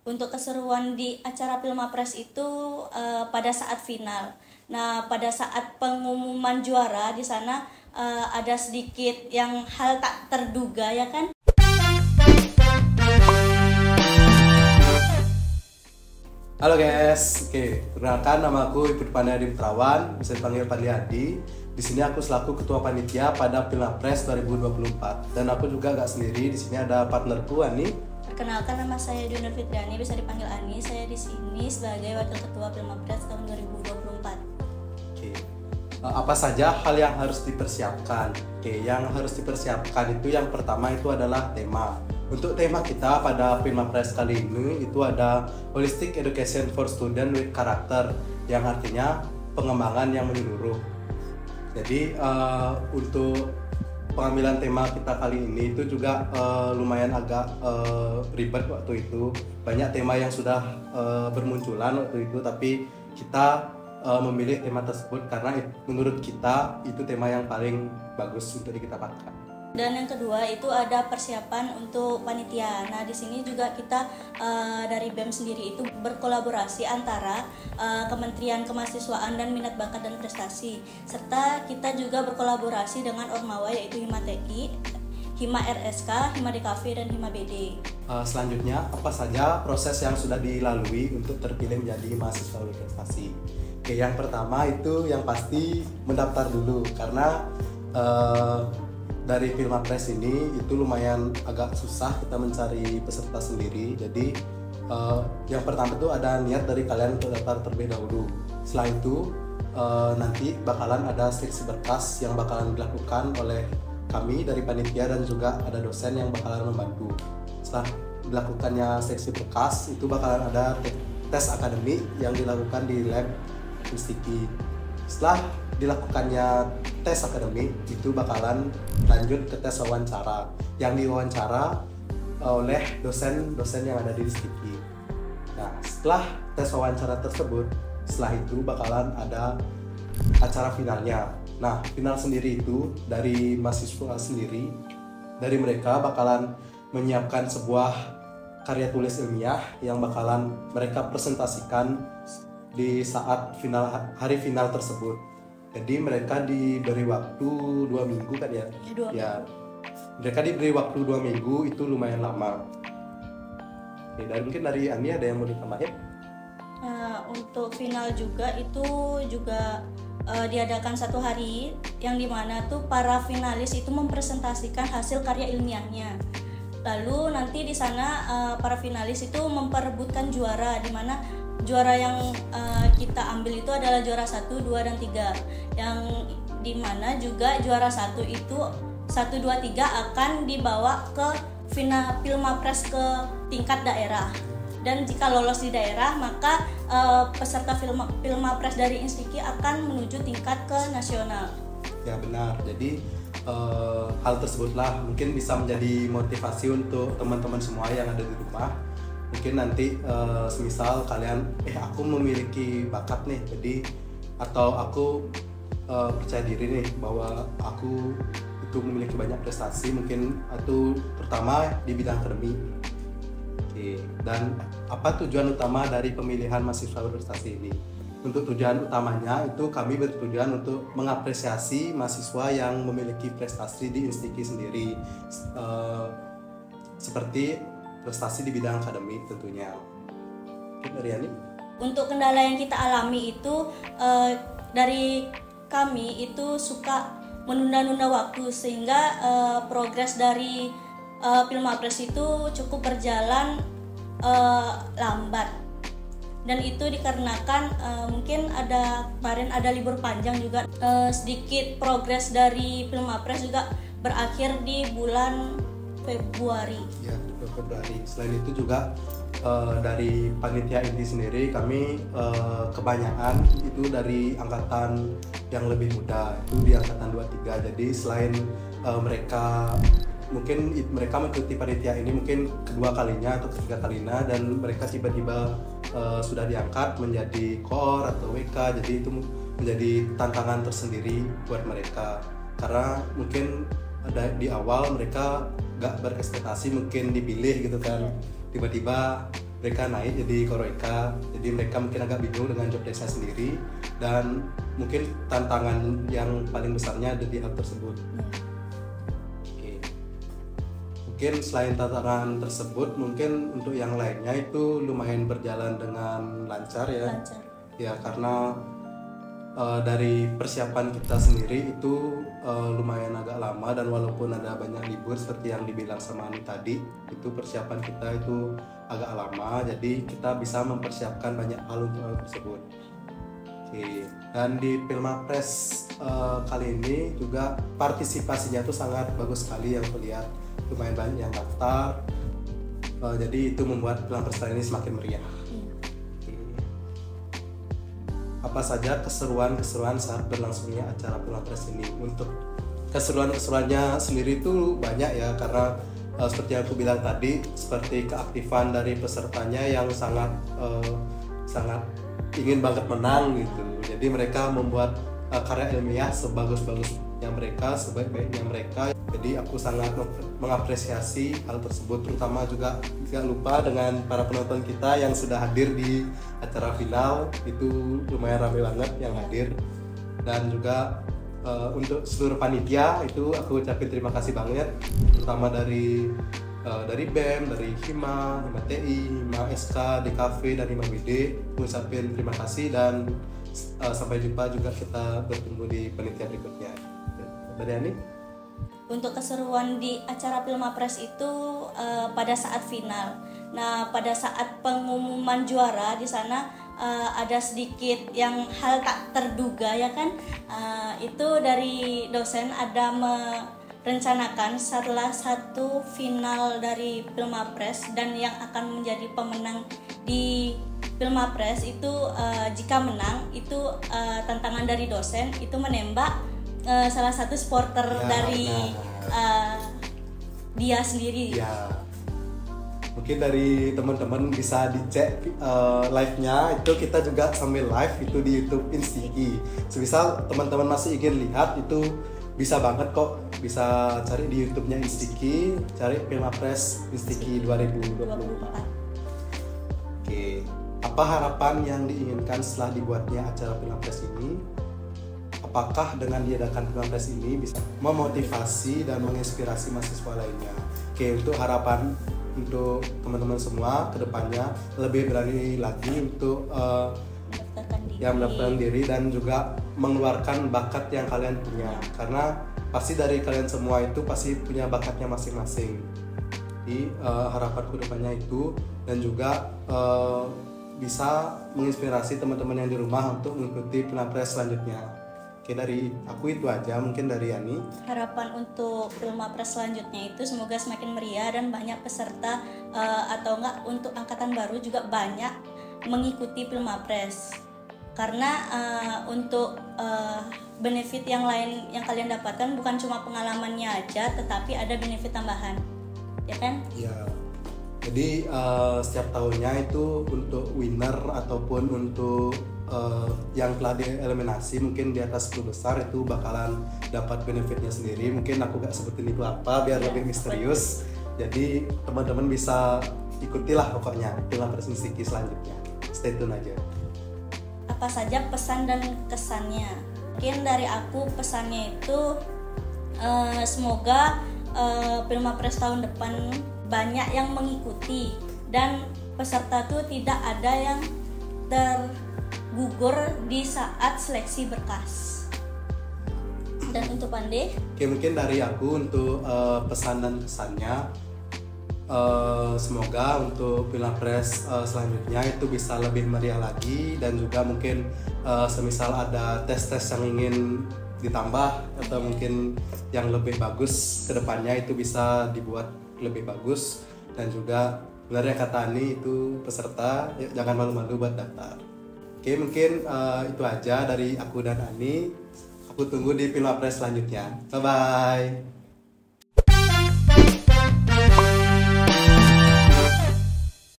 Untuk keseruan di acara Pilmapres itu pada saat final. Nah, pada saat pengumuman juara di sana ada sedikit yang hal tak terduga ya kan. Halo guys, perkenalkan nama aku Ibnu Pandey Putrawan, bisa dipanggil Pandey Adi. Di sini aku selaku ketua panitia pada Pilmapres 2024 dan aku juga gak sendiri. Di sini ada partnerku Ani. Perkenalkan, nama saya Dwi Nur Fitriani, bisa dipanggil Ani. Saya di sini sebagai wakil ketua Pilmapres tahun 2024. Apa saja hal yang harus dipersiapkan? Yang harus dipersiapkan itu yang pertama itu adalah tema. Untuk tema kita pada Pilmapres kali ini itu ada Holistic Education for Student with Character, yang artinya pengembangan yang menyeluruh. Jadi untuk pengambilan tema kita kali ini itu juga lumayan agak ribet waktu itu. Banyak tema yang sudah bermunculan waktu itu, tapi kita memilih tema tersebut karena menurut kita itu tema yang paling bagus untuk kita pakai. Dan yang kedua itu ada persiapan untuk panitia. Nah, di sini juga kita dari BEM sendiri itu berkolaborasi antara Kementerian Kemahasiswaan dan Minat Bakat dan Prestasi, serta kita juga berkolaborasi dengan Ormawa yaitu Hima TI, Hima RSK, Hima DKV, dan Hima BD. Selanjutnya, apa saja proses yang sudah dilalui untuk terpilih menjadi mahasiswa berprestasi? Yang pertama itu yang pasti mendaftar dulu, karena dari Pilmapres ini itu lumayan agak susah kita mencari peserta sendiri. Jadi yang pertama itu ada niat dari kalian untuk daftar terlebih dahulu. Setelah itu nanti bakalan ada seleksi berkas yang bakalan dilakukan oleh kami dari panitia dan juga ada dosen yang bakalan membantu. Setelah dilakukannya seleksi berkas itu bakalan ada tes akademik yang dilakukan di lab Instiki. Setelah dilakukannya tes akademik itu bakalan lanjut ke tes wawancara yang diwawancara oleh dosen-dosen yang ada di Instiki. Nah, setelah tes wawancara tersebut, setelah itu bakalan ada acara finalnya. Nah, final sendiri itu dari mahasiswa sendiri, dari mereka bakalan menyiapkan sebuah karya tulis ilmiah yang bakalan mereka presentasikan di saat hari final tersebut. Jadi mereka diberi waktu 2 minggu kan ya? Ya, mereka diberi waktu 2 minggu, itu lumayan lama. Dan mungkin dari Ani ada yang mau ditambahin? Untuk final juga itu juga diadakan 1 hari, yang dimana tuh para finalis itu mempresentasikan hasil karya ilmiahnya. Lalu nanti di sana para finalis itu memperebutkan juara, di mana juara yang kita ambil itu adalah juara 1, 2, dan 3, yang dimana juga juara 1 itu 1, 2, 3 akan dibawa ke final Pilmapres ke tingkat daerah. Dan jika lolos di daerah, maka peserta Pilmapres dari Instiki akan menuju tingkat ke nasional. Ya benar, jadi hal tersebutlah mungkin bisa menjadi motivasi untuk teman-teman semua yang ada di rumah. Mungkin nanti semisal kalian aku memiliki bakat nih, jadi atau aku percaya diri nih bahwa aku itu memiliki banyak prestasi, mungkin itu pertama di bidang akademik. Dan apa tujuan utama dari pemilihan mahasiswa berprestasi ini? Untuk tujuan utamanya itu kami bertujuan untuk mengapresiasi mahasiswa yang memiliki prestasi di Instiki sendiri, seperti prestasi di bidang akademik tentunya. Dari Ani? Untuk kendala yang kita alami itu dari kami itu suka menunda-nunda waktu, sehingga progres dari Pilmapres itu cukup berjalan lambat. Dan itu dikarenakan mungkin kemarin ada libur panjang juga, sedikit progres dari Pilmapres juga berakhir di bulan Februari. Ya, Februari. Selain itu juga dari panitia inti sendiri kami kebanyakan itu dari angkatan yang lebih muda, itu di angkatan 23. Jadi selain mereka mengikuti panitia ini mungkin kedua kalinya atau ketiga kalinya, dan mereka tiba-tiba sudah diangkat menjadi KOR atau WK. Jadi itu menjadi tantangan tersendiri buat mereka, karena mungkin ada di awal mereka gak berekspektasi mungkin dipilih gitu kan, tiba-tiba mereka naik jadi koroika, jadi mereka mungkin agak bingung dengan job desk-nya sendiri, dan mungkin tantangan yang paling besarnya ada di hal tersebut. Oke. Mungkin selain tantangan tersebut, mungkin untuk yang lainnya itu lumayan berjalan dengan lancar ya. Ya, karena dari persiapan kita sendiri itu lumayan agak lama, dan walaupun ada banyak libur seperti yang dibilang sama Ani tadi, itu persiapan kita itu agak lama, jadi kita bisa mempersiapkan banyak hal untuk hal tersebut. Oke. Dan di Pilmapres kali ini juga partisipasinya tuh sangat bagus sekali, yang kulihat lumayan banyak yang daftar, jadi itu membuat Pilmapres kali ini semakin meriah. Apa saja keseruan-keseruan saat berlangsungnya acara Pilmapres ini? Untuk keseruan-keseruannya sendiri itu banyak ya, karena seperti yang aku bilang tadi, seperti keaktifan dari pesertanya yang sangat ingin banget menang gitu. Jadi mereka membuat karya ilmiah sebagus-bagusnya mereka, sebaik-baiknya mereka. Jadi aku sangat mengapresiasi hal tersebut, terutama juga tidak lupa dengan para penonton kita yang sudah hadir di acara final. Itu lumayan ramai banget yang hadir, dan juga untuk seluruh panitia itu aku ucapin terima kasih banget, terutama dari BEM, dari Hima TI, Hima SK, DKV, dan Hima WD. Aku ucapin terima kasih, dan sampai jumpa juga, kita bertemu di panitia berikutnya. Dari Ani? Untuk keseruan di acara Pilmapres itu pada saat final. Nah, pada saat pengumuman juara di sana ada sedikit yang hal tak terduga ya kan. Itu dari dosen ada merencanakan salah satu final dari Pilmapres, dan yang akan menjadi pemenang di Pilmapres itu jika menang itu tantangan dari dosen itu menembak salah satu supporter dari dia sendiri. Ya. Mungkin dari teman-teman bisa dicek live-nya, itu kita juga sambil live itu di YouTube Instiki. Semisal teman-teman masih ingin lihat, itu bisa banget kok, bisa cari di YouTube-nya Instiki, cari Pilmapres Instiki 2024. Oke, apa harapan yang diinginkan setelah dibuatnya acara Pilmapres ini? Apakah dengan diadakan Pilmapres ini bisa memotivasi dan menginspirasi mahasiswa lainnya? Oke, untuk harapan untuk teman-teman semua kedepannya lebih berani lagi untuk mendaftarkan diri dan juga mengeluarkan bakat yang kalian punya, karena pasti dari kalian semua itu pasti punya bakatnya masing-masing. Jadi harapanku kedepannya itu, dan juga bisa menginspirasi teman-teman yang di rumah untuk mengikuti Pilmapres selanjutnya. Oke, dari aku itu aja. Mungkin dari Yani, harapan untuk Pilmapres selanjutnya itu semoga semakin meriah dan banyak peserta, atau enggak untuk angkatan baru juga banyak mengikuti Pilmapres, karena untuk benefit yang lain yang kalian dapatkan bukan cuma pengalamannya aja, tetapi ada benefit tambahan, ya kan? Ya. Jadi setiap tahunnya itu untuk winner ataupun untuk yang telah dieliminasi mungkin di atas 10 besar itu bakalan dapat benefitnya sendiri. Mungkin aku gak sebutin itu apa biar lebih misterius. Jadi teman-teman bisa ikutilah pokoknya Pilmapres Instiki selanjutnya. Stay tune aja. Apa saja pesan dan kesannya? Mungkin dari aku pesannya itu semoga Pilmapres tahun depan banyak yang mengikuti, dan peserta tuh tidak ada yang tergugur di saat seleksi berkas. Dan untuk Pande? Oke, mungkin dari aku untuk pesan dan kesannya, semoga untuk Pilmapres selanjutnya itu bisa lebih meriah lagi, dan juga mungkin semisal ada tes-tes yang ingin ditambah atau mungkin yang lebih bagus ke depannya itu bisa dibuat lebih bagus. Dan juga benar yang kata Ani itu, peserta jangan malu-malu buat daftar. Oke, mungkin itu aja dari aku dan Ani. Aku tunggu di Pilmapres selanjutnya. Bye bye.